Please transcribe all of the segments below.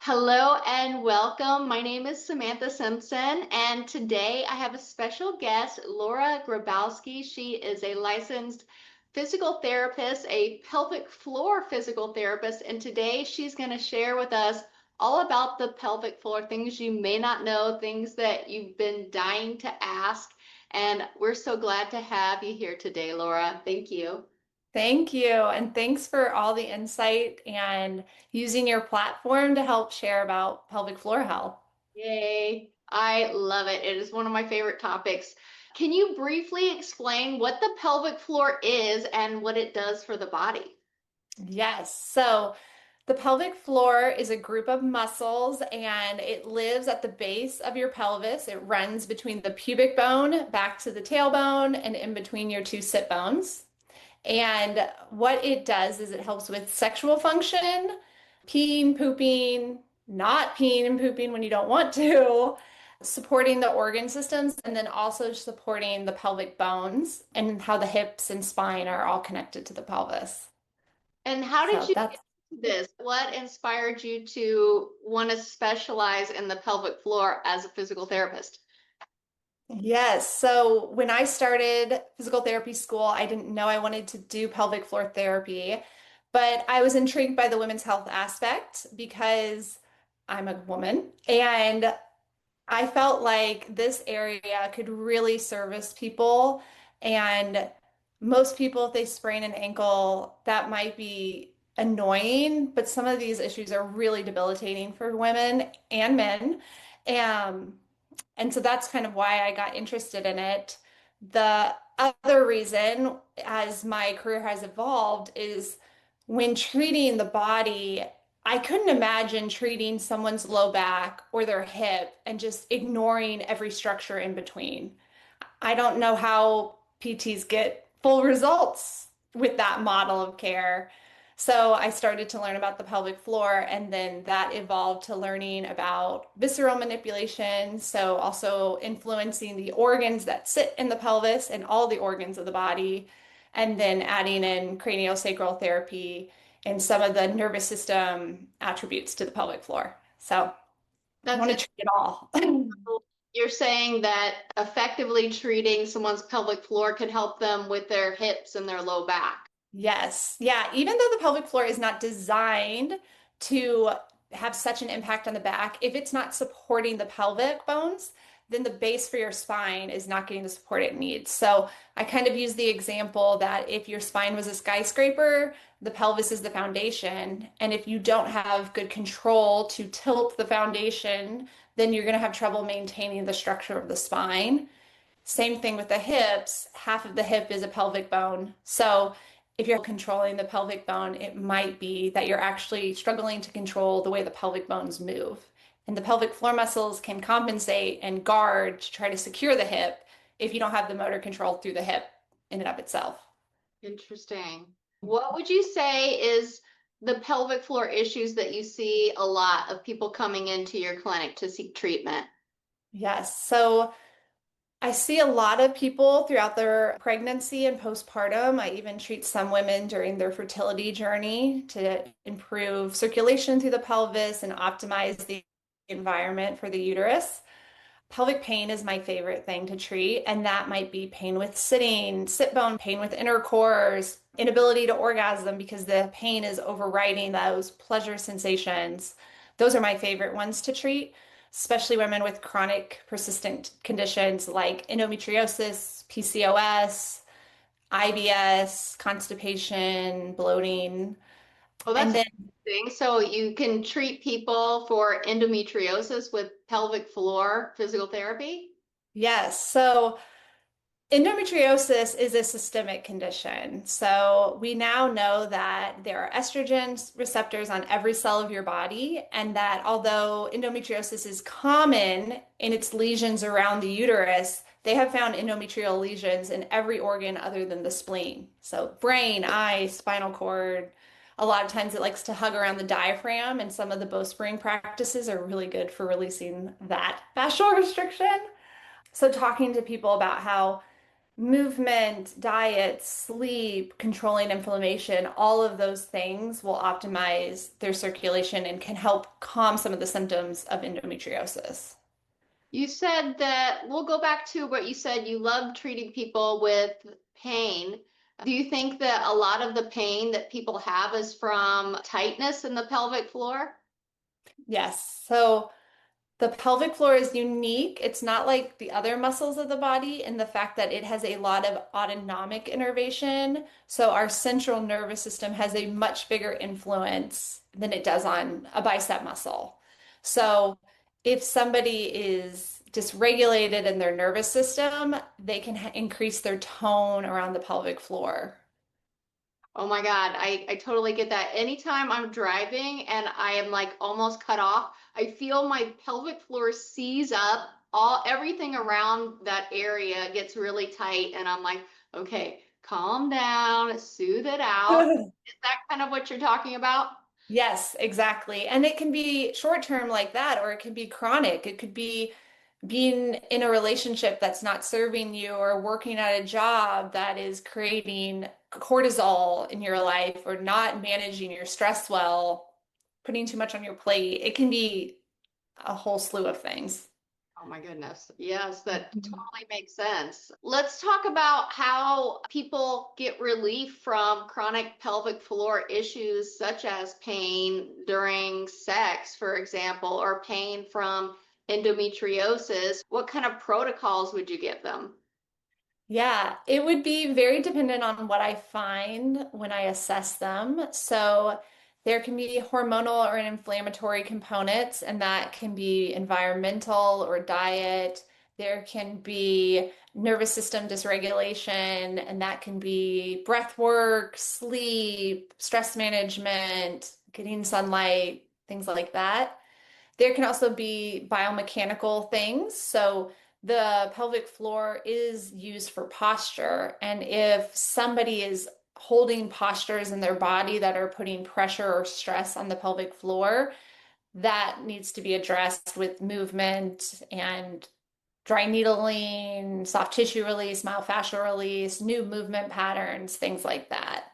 Hello and welcome. My name is Samantha Simpson, and today I have a special guest, Laura Grabowski. She is a licensed physical therapist, a pelvic floor physical therapist, and today she's going to share with us all about the pelvic floor, things you may not know, things that you've been dying to ask. And we're so glad to have you here today, Laura. Thank you. Thank you. And thanks for all the insight and using your platform to help share about pelvic floor health. Yay. I love it. It is one of my favorite topics. Can you briefly explain what the pelvic floor is and what it does for the body? Yes. So the pelvic floor is a group of muscles and it lives at the base of your pelvis. It runs between the pubic bone back to the tailbone and in between your two sit bones. And what it does is it helps with sexual function, peeing, pooping, not peeing and pooping when you don't want to, supporting the organ systems, and then also supporting the pelvic bones and how the hips and spine are all connected to the pelvis. And how did So you get that's into this? What inspired you to want to specialize in the pelvic floor as a physical therapist? Yes. So when I started physical therapy school, I didn't know I wanted to do pelvic floor therapy, but I was intrigued by the women's health aspect because I'm a woman and I felt like this area could really service people. And most people, if they sprain an ankle, that might be annoying, but some of these issues are really debilitating for women and men. Um, and so that's kind of why I got interested in it. The other reason, as my career has evolved, is when treating the body, I couldn't imagine treating someone's low back or their hip and just ignoring every structure in between. I don't know how PTs get full results with that model of care. So I started to learn about the pelvic floor, and then that evolved to learning about visceral manipulation. So also influencing the organs that sit in the pelvis and all the organs of the body, and then adding in craniosacral therapy and some of the nervous system attributes to the pelvic floor. So I That's want to it. treat it all. You're saying that effectively treating someone's pelvic floor could help them with their hips and their low back. Yes. Yeah. Even though the pelvic floor is not designed to have such an impact on the back, if it's not supporting the pelvic bones, then the base for your spine is not getting the support it needs. So I kind of use the example that if your spine was a skyscraper, the pelvis is the foundation. And if you don't have good control to tilt the foundation, then you're going to have trouble maintaining the structure of the spine. Same thing with the hips. Half of the hip is a pelvic bone. So if you're controlling the pelvic bone, it might be that you're actually struggling to control the way the pelvic bones move. And the pelvic floor muscles can compensate and guard to try to secure the hip if you don't have the motor control through the hip in and of itself. Interesting. What would you say is the pelvic floor issues that you see a lot of people coming into your clinic to seek treatment? Yes. So I see a lot of people throughout their pregnancy and postpartum. I even treat some women during their fertility journey to improve circulation through the pelvis and optimize the environment for the uterus. Pelvic pain is my favorite thing to treat, and that might be pain with sitting, sit bone pain with intercourse, inability to orgasm because the pain is overriding those pleasure sensations. Those are my favorite ones to treat, especially women with chronic persistent conditions like endometriosis, PCOS, IBS, constipation, bloating. Well, that's And then, interesting. So you can treat people for endometriosis with pelvic floor physical therapy? yes, so endometriosis is a systemic condition. So we now know that there are estrogen receptors on every cell of your body, and that although endometriosis is common in its lesions around the uterus, they have found endometrial lesions in every organ other than the spleen. So brain, eye, spinal cord. A lot of times it likes to hug around the diaphragm, and some of the Bowspring practices are really good for releasing that fascial restriction. So talking to people about how movement, diet, sleep, controlling inflammation, all of those things will optimize their circulation and can help calm some of the symptoms of endometriosis. You said that we'll go back to what you said. You love treating people with pain. Do you think that a lot of the pain that people have is from tightness in the pelvic floor? Yes. So the pelvic floor is unique. It's not like the other muscles of the body in the fact that it has a lot of autonomic innervation. So our central nervous system has a much bigger influence than it does on a bicep muscle. So if somebody is dysregulated in their nervous system, they can increase their tone around the pelvic floor. Oh my God, I totally get that. Anytime I'm driving and I am like almost cut off, I feel my pelvic floor seize up, all everything around that area gets really tight, and I'm like, okay, calm down, soothe it out. Is that kind of what you're talking about? Yes, exactly. And it can be short term like that, or it can be chronic. It could be being in a relationship that's not serving you, or working at a job that is creating cortisol in your life, or not managing your stress well, putting too much on your plate. It can be a whole slew of things. Oh my goodness. Yes, that Mhm. totally makes sense. Let's talk about how people get relief from chronic pelvic floor issues such as pain during sex, for example, or pain from endometriosis. What kind of protocols would you give them? Yeah, it would be very dependent on what I find when I assess them. So there can be hormonal or inflammatory components, and that can be environmental or diet. There can be nervous system dysregulation, and that can be breath work, sleep, stress management, getting sunlight, things like that. There can also be biomechanical things. So the pelvic floor is used for posture. And if somebody is holding postures in their body that are putting pressure or stress on the pelvic floor, that needs to be addressed with movement and dry needling, soft tissue release, myofascial release, new movement patterns, things like that.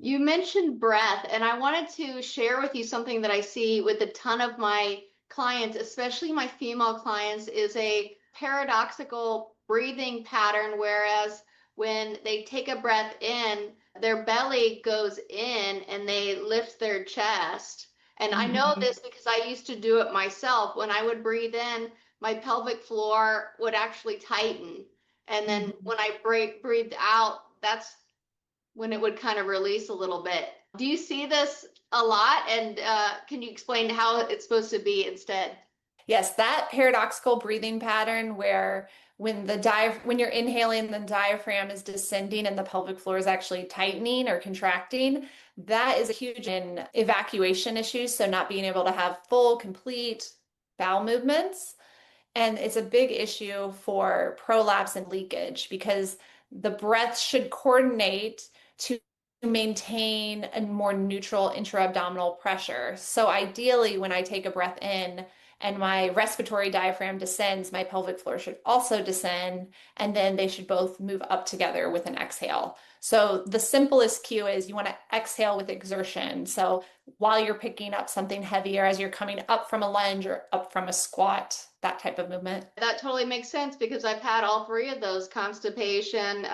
You mentioned breath, and I wanted to share with you something that I see with a ton of my clients, especially my female clients, is a paradoxical breathing pattern. Whereas when they take a breath in, their belly goes in and they lift their chest. And I know Mhm. this because I used to do it myself. When I would breathe in, my pelvic floor would actually tighten. And then Mhm. when I breathed out, that's when it would kind of release a little bit. Do you see this a lot? And can you explain how it's supposed to be instead? Yes, that paradoxical breathing pattern where when you're inhaling, the diaphragm is descending and the pelvic floor is actually tightening or contracting, that is a huge in evacuation issues, so not being able to have full, complete bowel movements. And it's a big issue for prolapse and leakage because the breath should coordinate to maintain a more neutral intra-abdominal pressure. So ideally, when I take a breath in and my respiratory diaphragm descends, my pelvic floor should also descend, and then they should both move up together with an exhale. So the simplest cue is you want to exhale with exertion. So while you're picking up something heavy or as you're coming up from a lunge or up from a squat, that type of movement. That totally makes sense because I've had all three of those: constipation,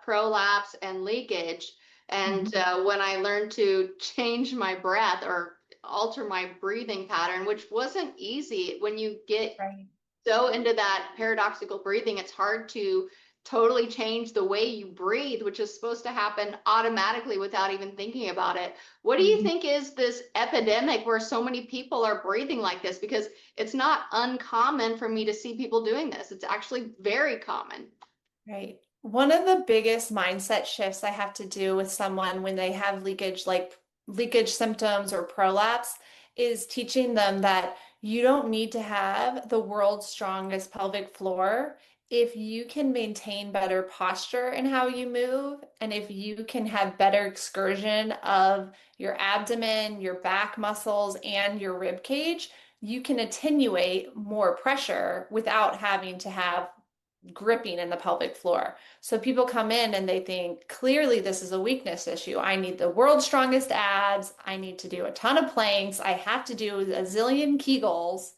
prolapse, and leakage. And Mhm. when I learned to change my breath or alter my breathing pattern, which wasn't easy when you get Right. so into that paradoxical breathing, it's hard to totally change the way you breathe, which is supposed to happen automatically without even thinking about it. What do you Mhm. think is this epidemic where so many people are breathing like this? Because it's not uncommon for me to see people doing this. It's actually very common. Right. One of the biggest mindset shifts I have to do with someone when they have leakage, like leakage symptoms or prolapse, is teaching them that you don't need to have the world's strongest pelvic floor. If you can maintain better posture in how you move, and if you can have better excursion of your abdomen, your back muscles, and your rib cage, you can attenuate more pressure without having to have gripping in the pelvic floor. So people come in and they think, clearly this is a weakness issue. I need the world's strongest abs. I need to do a ton of planks. I have to do a zillion Kegels.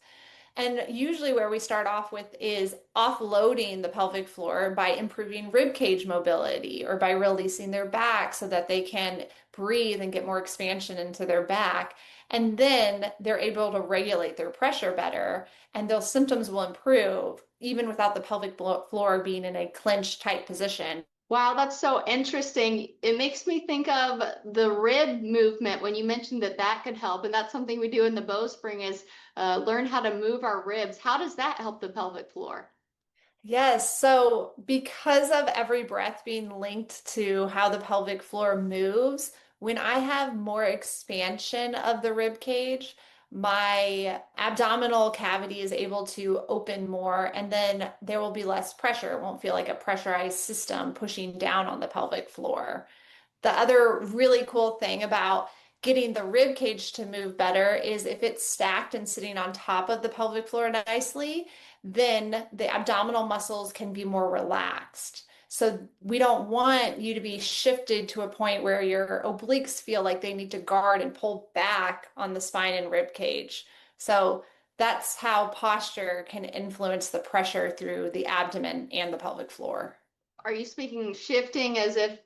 And usually, where we start off with is offloading the pelvic floor by improving rib cage mobility or by releasing their back so that they can breathe and get more expansion into their back. And then they're able to regulate their pressure better, and those symptoms will improve even without the pelvic floor being in a clenched tight position. Wow, that's so interesting. It makes me think of the rib movement when you mentioned that that could help. And that's something we do in the Bowspring is learn how to move our ribs. How does that help the pelvic floor? Yes, so because of every breath being linked to how the pelvic floor moves, when I have more expansion of the rib cage, my abdominal cavity is able to open more, and then there will be less pressure. It won't feel like a pressurized system pushing down on the pelvic floor. The other really cool thing about getting the rib cage to move better is if it's stacked and sitting on top of the pelvic floor nicely, then the abdominal muscles can be more relaxed. So we don't want you to be shifted to a point where your obliques feel like they need to guard and pull back on the spine and rib cage. So that's how posture can influence the pressure through the abdomen and the pelvic floor. Are you speaking shifting as if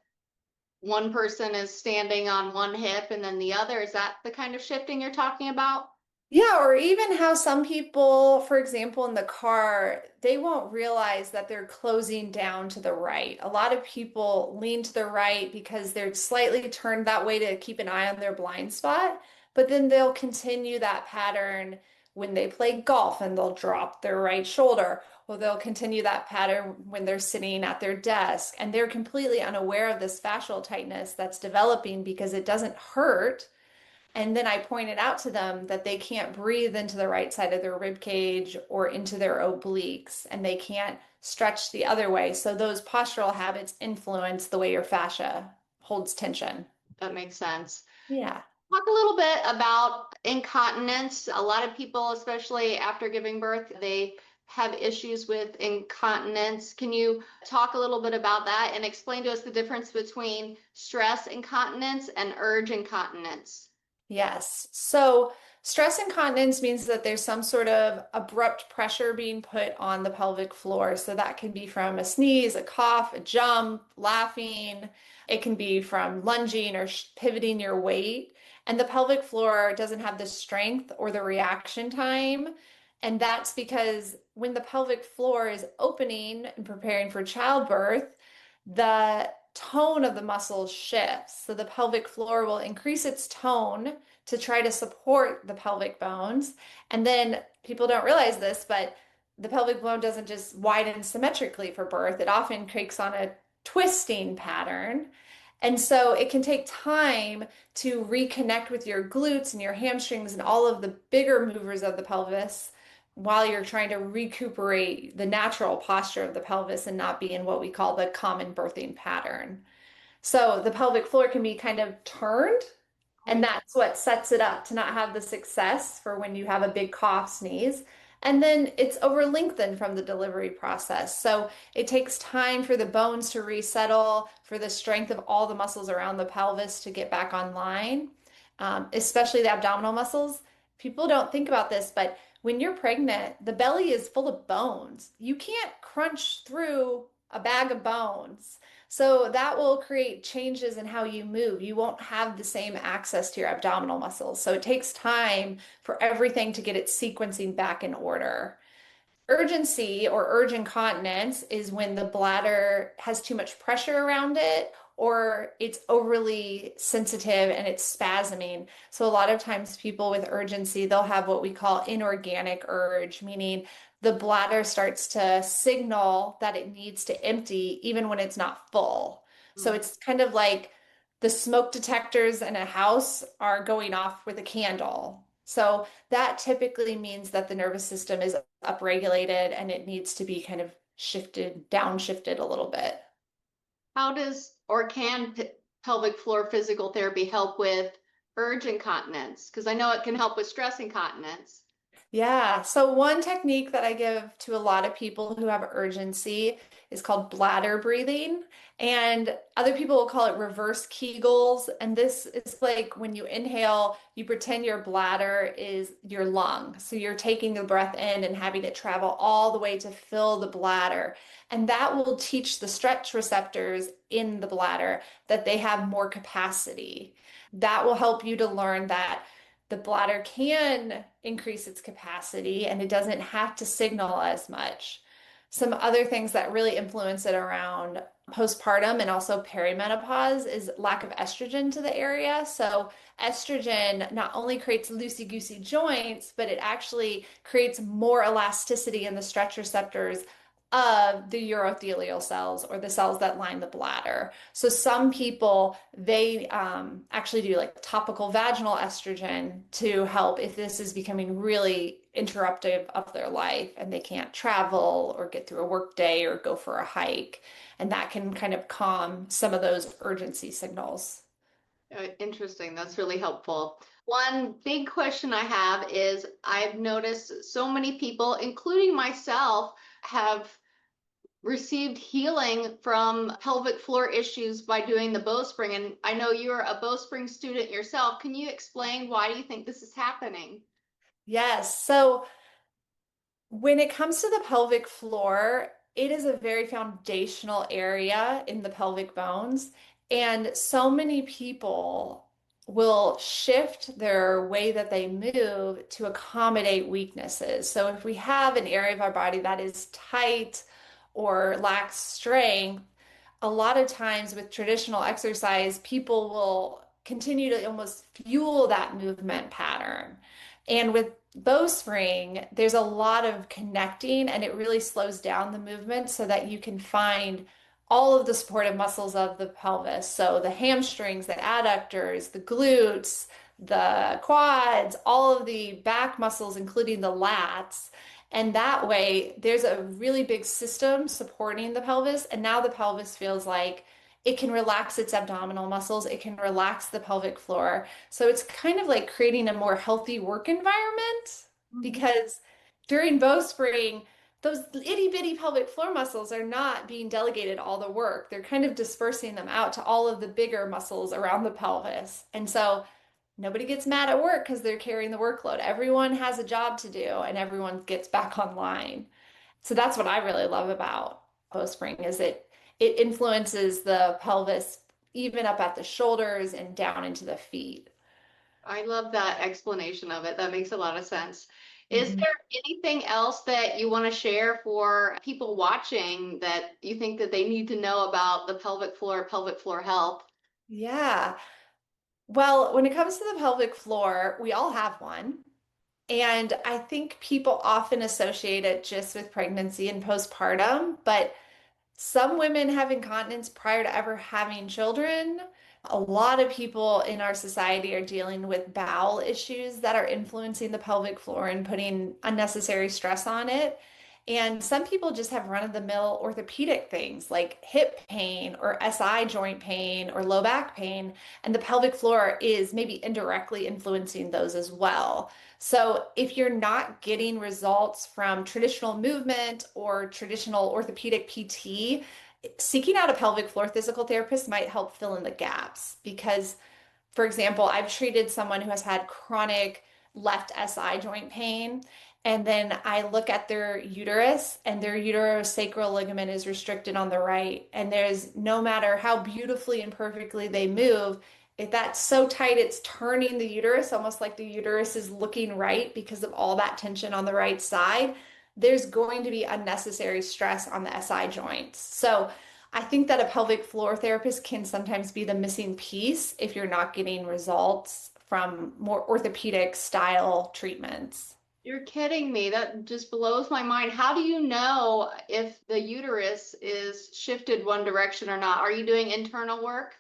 one person is standing on one hip and then the other? Is that the kind of shifting you're talking about? Yeah, or even how some people, for example, in the car, they won't realize that they're closing down to the right. A lot of people lean to the right because they're slightly turned that way to keep an eye on their blind spot, but then they'll continue that pattern when they play golf and they'll drop their right shoulder, or they'll continue that pattern when they're sitting at their desk and they're completely unaware of this fascial tightness that's developing because it doesn't hurt. And then I pointed out to them that they can't breathe into the right side of their rib cage or into their obliques, and they can't stretch the other way. So those postural habits influence the way your fascia holds tension. That makes sense. Yeah. Talk a little bit about incontinence. A lot of people, especially after giving birth, they have issues with incontinence. Can you talk a little bit about that and explain to us the difference between stress incontinence and urge incontinence? Yes. So stress incontinence means that there's some sort of abrupt pressure being put on the pelvic floor. So that can be from a sneeze, a cough, a jump, laughing. It can be from lunging or pivoting your weight. And the pelvic floor doesn't have the strength or the reaction time. And that's because when the pelvic floor is opening and preparing for childbirth, the tone of the muscles shifts. So the pelvic floor will increase its tone to try to support the pelvic bones. And then people don't realize this, but the pelvic bone doesn't just widen symmetrically for birth. It often creates on a twisting pattern. And so it can take time to reconnect with your glutes and your hamstrings and all of the bigger movers of the pelvis while you're trying to recuperate the natural posture of the pelvis and not be in what we call the common birthing pattern. So the pelvic floor can be kind of turned, and that's what sets it up to not have the success for when you have a big cough, sneeze. And then it's over lengthened from the delivery process. So it takes time for the bones to resettle, for the strength of all the muscles around the pelvis to get back online, especially the abdominal muscles. People don't think about this, but when you're pregnant, the belly is full of bones. You can't crunch through a bag of bones. So that will create changes in how you move. You won't have the same access to your abdominal muscles. So it takes time for everything to get its sequencing back in order. Urgency or urge incontinence is when the bladder has too much pressure around it or it's overly sensitive and it's spasming. So a lot of times people with urgency, they'll have what we call inorganic urge, meaning the bladder starts to signal that it needs to empty even when it's not full. So Mm. it's kind of like the smoke detectors in a house are going off with a candle. So that typically means that the nervous system is upregulated and it needs to be kind of shifted, downshifted a little bit. How does or can pelvic floor physical therapy help with urge incontinence? Because I know it can help with stress incontinence. Yeah. So one technique that I give to a lot of people who have urgency is called bladder breathing. And other people will call it reverse Kegels. And this is like when you inhale, you pretend your bladder is your lung. So you're taking the breath in and having it travel all the way to fill the bladder. And that will teach the stretch receptors in the bladder that they have more capacity. That will help you to learn that the bladder can increase its capacity and it doesn't have to signal as much. Some other things that really influence it around postpartum and also perimenopause is lack of estrogen to the area. So, estrogen not only creates loosey-goosey joints, but it actually creates more elasticity in the stretch receptors of the urothelial cells or the cells that line the bladder. So some people they actually do like topical vaginal estrogen to help if this is becoming really interruptive of their life and they can't travel or get through a work day or go for a hike. And that can kind of calm some of those urgency signals. Interesting. That's really helpful. One big question I have is I've noticed so many people, including myself, have received healing from pelvic floor issues by doing the Bowspring. And I know you're a Bowspring student yourself. Can you explain why do you think this is happening? Yes. So when it comes to the pelvic floor, it is a very foundational area in the pelvic bones. And so many people will shift their way that they move to accommodate weaknesses. So if we have an area of our body that is tight or lacks strength, a lot of times with traditional exercise, people will continue to almost fuel that movement pattern. And with Bowspring, there's a lot of connecting and it really slows down the movement so that you can find all of the supportive muscles of the pelvis. So the hamstrings, the adductors, the glutes, the quads, all of the back muscles, including the lats. And that way, there's a really big system supporting the pelvis. And now the pelvis feels like it can relax its abdominal muscles, it can relax the pelvic floor. So it's kind of like creating a more healthy work environment Mhm. because during Bowspring, those itty bitty pelvic floor muscles are not being delegated all the work. They're kind of dispersing them out to all of the bigger muscles around the pelvis. And so nobody gets mad at work because they're carrying the workload. Everyone has a job to do and everyone gets back online. So that's what I really love about Bowspring is it influences the pelvis even up at the shoulders and down into the feet. I love that explanation of it. That makes a lot of sense. Is Mhm. there anything else that you want to share for people watching that you think that they need to know about the pelvic floor health? Yeah. Well, when it comes to the pelvic floor, we all have one. And I think people often associate it just with pregnancy and postpartum, but some women have incontinence prior to ever having children. A lot of people in our society are dealing with bowel issues that are influencing the pelvic floor and putting unnecessary stress on it. And some people just have run-of-the-mill orthopedic things like hip pain or SI joint pain or low back pain. And the pelvic floor is maybe indirectly influencing those as well. So if you're not getting results from traditional movement or traditional orthopedic PT, seeking out a pelvic floor physical therapist might help fill in the gaps because for example, I've treated someone who has had chronic left SI joint pain, and then I look at their uterus, and their uterosacral ligament is restricted on the right. And there's no matter how beautifully and perfectly they move, if that's so tight, it's turning the uterus almost like the uterus is looking right because of all that tension on the right side. There's going to be unnecessary stress on the SI joints. So, I think that a pelvic floor therapist can sometimes be the missing piece if you're not getting results from more orthopedic style treatments. You're kidding me. That just blows my mind. How do you know if the uterus is shifted one direction or not? Are you doing internal work?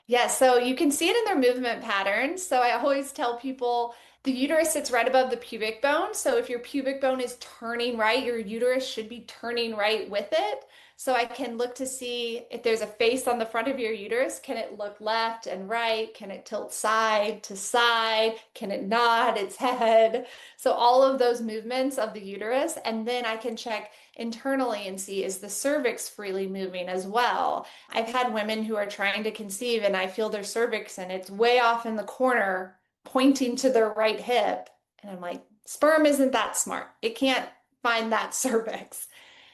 Yeah, so you can see it in their movement patterns. So I always tell people The uterus sits right above the pubic bone. So if your pubic bone is turning right, your uterus should be turning right with it. So I can look to see if there's a face on the front of your uterus. Can it look left and right? Can it tilt side to side? Can it nod its head? So all of those movements of the uterus. And then I can check internally and see, is the cervix freely moving as well? I've had women who are trying to conceive and I feel their cervix and it's way off in the corner pointing to their right hip. And I'm like, sperm isn't that smart. It can't find that cervix.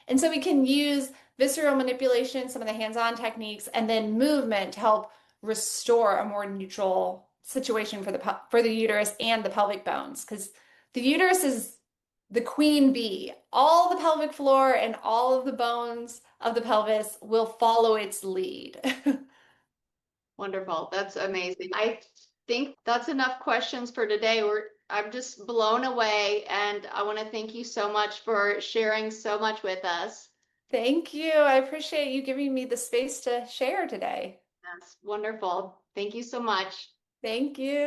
And so we can use visceral manipulation, some of the hands-on techniques, and then movement to help restore a more neutral situation for the uterus and the pelvic bones. Because the uterus is the queen bee. All the pelvic floor and all of the bones of the pelvis will follow its lead. Wonderful. That's amazing. I think that's enough questions for today. I'm just blown away, and I want to thank you so much for sharing so much with us. Thank you. I appreciate you giving me the space to share today. That's wonderful. Thank you so much. Thank you.